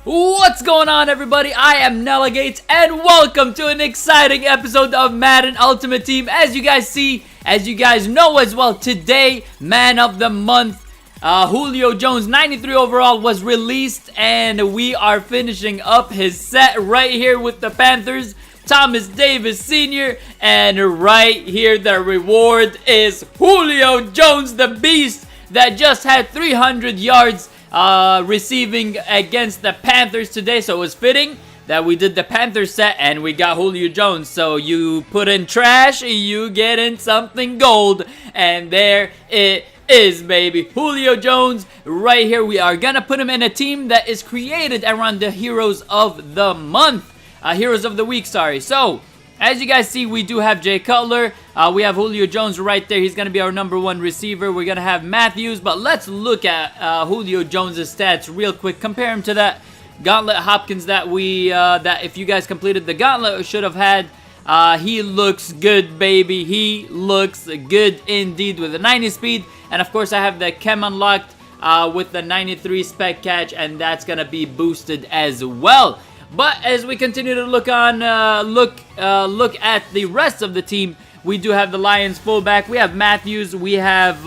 What's going on, everybody? I am Nelligates, and welcome to an exciting episode of Madden Ultimate Team. As you guys see, as you guys know as well, today, Man of the Month, Julio Jones, 93 overall, was released, and we are finishing up his set right here with the Panthers. Thomas Davis Sr. And right here, the reward is Julio Jones, the beast that just had 300 yards receiving against the Panthers today. So it was fitting that we did the Panthers set and we got Julio Jones. So you put in trash, you get in something gold. And there it is, baby. Julio Jones right here. We are gonna put him in a team that is created around the heroes of the month. Heroes of the week, sorry. So, as you guys see, we do have Jay Cutler. We have Julio Jones right there. He's going to be our #1 receiver. We're going to have Matthews. But let's look at Julio Jones' stats real quick. Compare him to that Gauntlet Hopkins that that if you guys completed the Gauntlet, should have had. He looks good, baby. He looks good indeed with the 90 speed. And, of course, I have the Chem unlocked with the 93 spec catch. And that's going to be boosted as well. But as we continue to look at the rest of the team, we do have the Lions fullback. We have Matthews. We have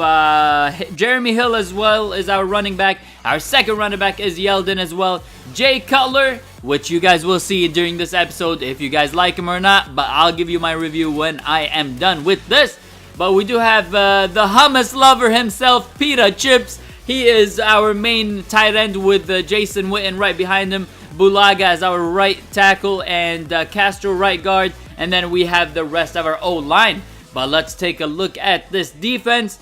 Jeremy Hill as well as our running back. Our second running back is Yeldon as well. Jay Cutler, which you guys will see during this episode if you guys like him or not. But I'll give you my review when I am done with this. But we do have the hummus lover himself, Pita Chips. He is our main tight end with Jason Witten right behind him. Bulaga as our right tackle and Castro right guard, and then we have the rest of our O-line. But let's take a look at this defense.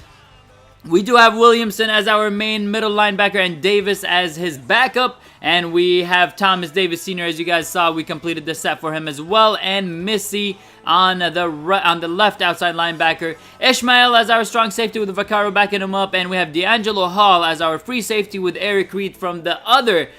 We do have Williamson as our main middle linebacker and Davis as his backup, and we have Thomas Davis Sr. as you guys saw. We completed the set for him as well, and Missy on the left outside linebacker. Ishmael as our strong safety with Vaccaro backing him up, and we have D'Angelo Hall as our free safety with Eric Reed from the other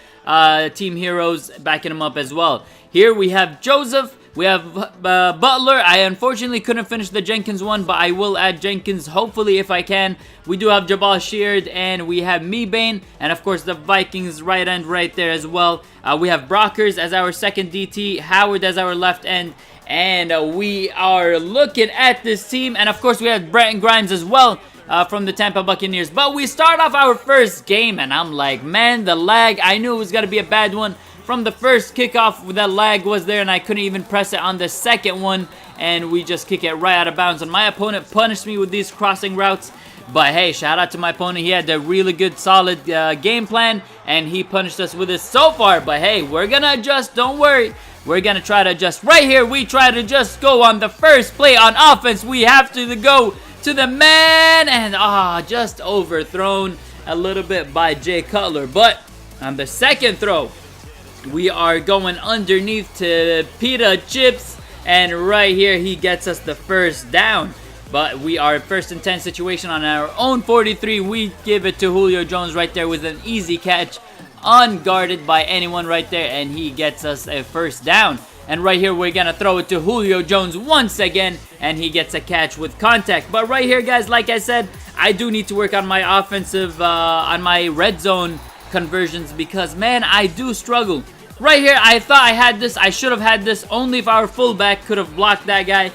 team heroes backing him up as well. Here we have Joseph, we have Butler. I unfortunately couldn't finish the Jenkins one, but I will add Jenkins hopefully if I can. We do have Jabal Sheard, and we have Mebane, and of course the Vikings right end right there as well. We have Brockers as our second DT, Howard as our left end, and we are looking at this team, and of course we have Brenton Grimes as well. From the Tampa Buccaneers. But we start off our first game, and I'm like, man, the lag, I knew it was going to be a bad one. From the first kickoff, that lag was there, and I couldn't even press it on the second one, and we just kick it right out of bounds. And my opponent punished me with these crossing routes. But hey, shout out to my opponent. He had a really good, solid game plan, and he punished us with it so far. But hey, we're going to adjust. Don't worry. We're going to try to adjust. Right here, we try to just go on the first play on offense. We have to go to the man, and just overthrown a little bit by Jay Cutler. But on the second throw, we are going underneath to Pita Chips, and right here he gets us the first down. But we are first and 10 situation on our own 43. We give it to Julio Jones right there with an easy catch, unguarded by anyone right there, and he gets us a first down. And right here, we're going to throw it to Julio Jones once again, and he gets a catch with contact. But right here, guys, like I said, I do need to work on my offensive, on my red zone conversions because, man, I do struggle. Right here, I thought I had this. I should have had this. Only if our fullback could have blocked that guy,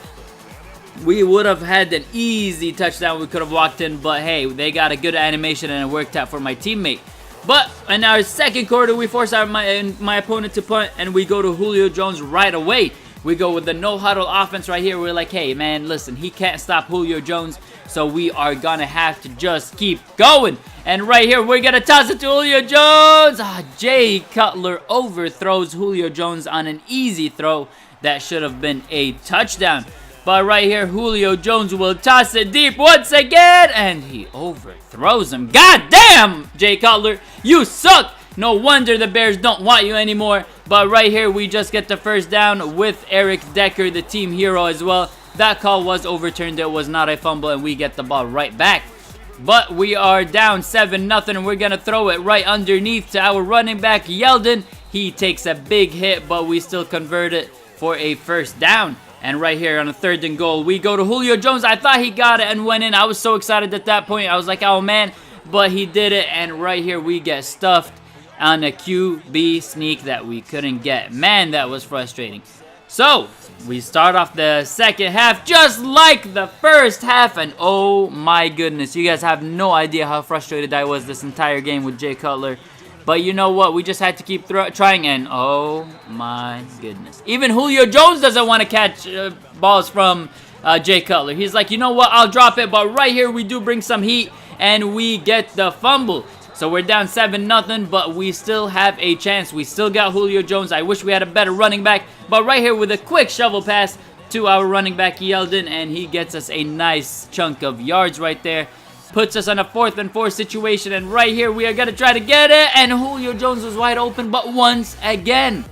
we would have had an easy touchdown. We could have walked in, but hey, they got a good animation, and it worked out for my teammate. But in our second quarter, we force my opponent to punt, and we go to Julio Jones right away. We go with the no-huddle offense right here. We're like, hey, man, listen, he can't stop Julio Jones, so we are going to have to just keep going. And right here, we're going to toss it to Julio Jones. Jay Cutler overthrows Julio Jones on an easy throw. That should have been a touchdown. But right here, Julio Jones will toss it deep once again, and he overthrows him. God damn, Jay Cutler, you suck. No wonder the Bears don't want you anymore. But right here, we just get the first down with Eric Decker, the team hero as well. That call was overturned. It was not a fumble, and we get the ball right back. But we are down 7-0, and we're going to throw it right underneath to our running back, Yeldon. He takes a big hit, but we still convert it for a first down. And right here on a 3rd and goal, we go to Julio Jones. I thought he got it and went in. I was so excited at that point. I was like, oh, man. But he did it, and right here we get stuffed. on a QB sneak that we couldn't get. Man, that was frustrating. So, we start off the second half just like the first half, and oh my goodness, you guys have no idea how frustrated I was this entire game with Jay Cutler. But you know what? We just had to keep trying, and oh my goodness. Even Julio Jones doesn't want to catch balls from Jay Cutler. He's like, you know what? I'll drop it. But right here, we do bring some heat, and we get the fumble. So we're down 7-0, but we still have a chance. We still got Julio Jones. I wish we had a better running back. But right here with a quick shovel pass to our running back, Yeldon, and he gets us a nice chunk of yards right there. Puts us on a 4th and 4 situation, and right here we are going to try to get it, and Julio Jones was wide open, but once again,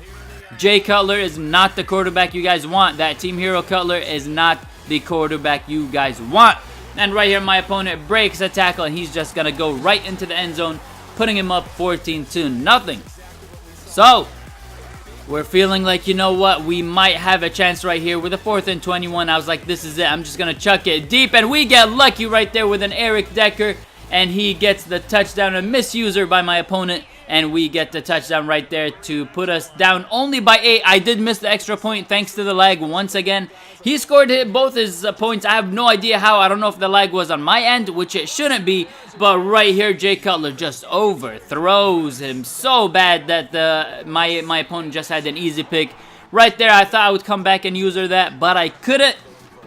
Jay Cutler is not the quarterback you guys want. That Team Hero Cutler is not the quarterback you guys want. And right here, my opponent breaks a tackle, and he's just going to go right into the end zone, putting him up 14-0. So, we're feeling like, you know what, we might have a chance right here with a 4th and 21. I was like, this is it. I'm just going to chuck it deep. And we get lucky right there with an Eric Decker. And he gets the touchdown, a misuser by my opponent. And we get the touchdown right there to put us down only by 8. I did miss the extra point thanks to the lag once again. He scored both his points. I have no idea how. I don't know if the lag was on my end, which it shouldn't be. But right here, Jay Cutler just overthrows him so bad that my opponent just had an easy pick. Right there, I thought I would come back and user that, but I couldn't.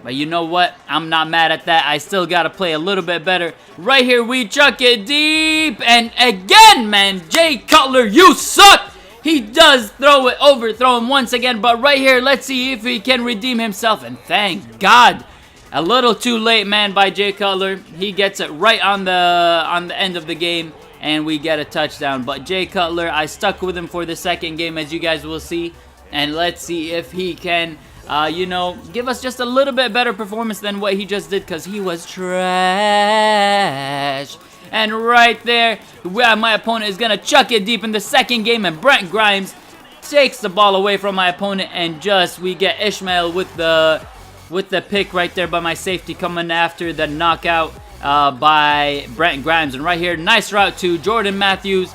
But you know what? I'm not mad at that. I still got to play a little bit better. Right here, we chuck it deep. And again, man, Jay Cutler, you suck! He does overthrow him once again. But right here, let's see if he can redeem himself. And thank God. A little too late, man, by Jay Cutler. He gets it right on the end of the game. And we get a touchdown. But Jay Cutler, I stuck with him for the second game, as you guys will see. And let's see if he can... you know, give us just a little bit better performance than what he just did, because he was trash. And right there, my opponent is going to chuck it deep in the second game, and Brent Grimes takes the ball away from my opponent, and we get Ishmael with the pick right there by my safety, coming after the knockout by Brent Grimes. And right here, nice route to Jordan Matthews,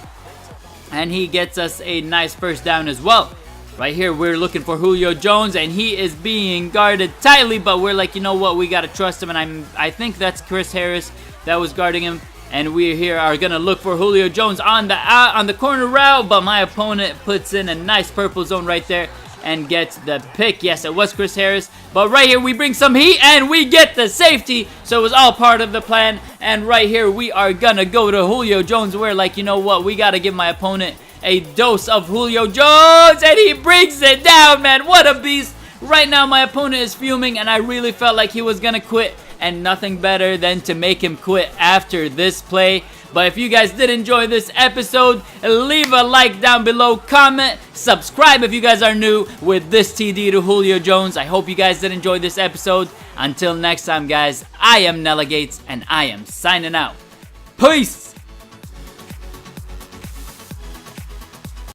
and he gets us a nice first down as well. Right here, we're looking for Julio Jones, and he is being guarded tightly, but we're like, you know what, we got to trust him, and I think that's Chris Harris that was guarding him, and we here are going to look for Julio Jones on the corner route, but my opponent puts in a nice purple zone right there and gets the pick. Yes, it was Chris Harris, but right here, we bring some heat, and we get the safety, so it was all part of the plan, and right here, we are going to go to Julio Jones. We're like, you know what, we got to give my opponent a dose of Julio Jones, and he brings it down, man. What a beast. Right now, my opponent is fuming, and I really felt like he was going to quit, and nothing better than to make him quit after this play. But if you guys did enjoy this episode, leave a like down below, comment, subscribe if you guys are new with this TD to Julio Jones. I hope you guys did enjoy this episode. Until next time, guys, I am Nella Gates, and I am signing out. Peace!